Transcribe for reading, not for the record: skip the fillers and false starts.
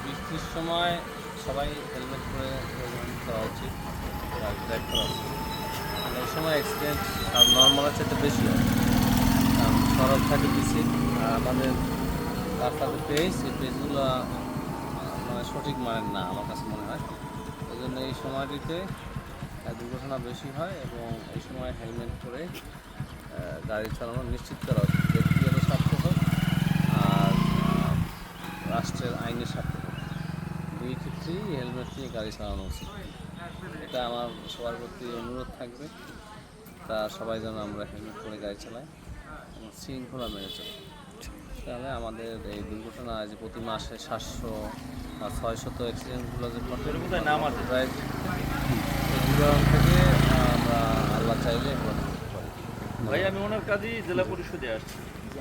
বৃষ্টির সময় সবাই হেলমেট পরে ভ্রমণ করা উচিত, ড্রাইভ করা উচিত। মানে এই সময় অ্যাক্সিডেন্ট আর নর্মালের চাইতে বেশি হয়, কারণ সড়ক থাকে পিছিয়ে। আর আমাদের রাস্তাতে পেজ, এই পেজগুলো মানে সঠিক মানের না আমার কাছে মনে হয়। এই জন্য এই সময়টিতে দুর্ঘটনা বেশি হয় এবং এই সময় হেলমেট পরে গাড়ি চালানো নিশ্চিত করা উচিত, ব্যক্তিগত স্বার্থ হোক আর রাষ্ট্রের আইনের স্বার্থে হোক, দুই ক্ষেত্রেই হেলমেট নিয়ে গাড়ি চালানো উচিত। এটা আমার সবার প্রতি অনুরোধ থাকবে, তা সবাই যেন আমরা হেলমেট পরে গাড়ি চালাই এবং শৃঙ্খলা মেনে চলি। তাহলে আমাদের এই দুর্ঘটনা যে প্রতি মাসে 700 বা 600 অ্যাক্সিডেন্টগুলো যে ঘটে প্রায় এগুলো থেকে আমরা আল্লাহ চাইলে ভাই আমি ওনার কাজেই জেলা পরিষদে আসছি।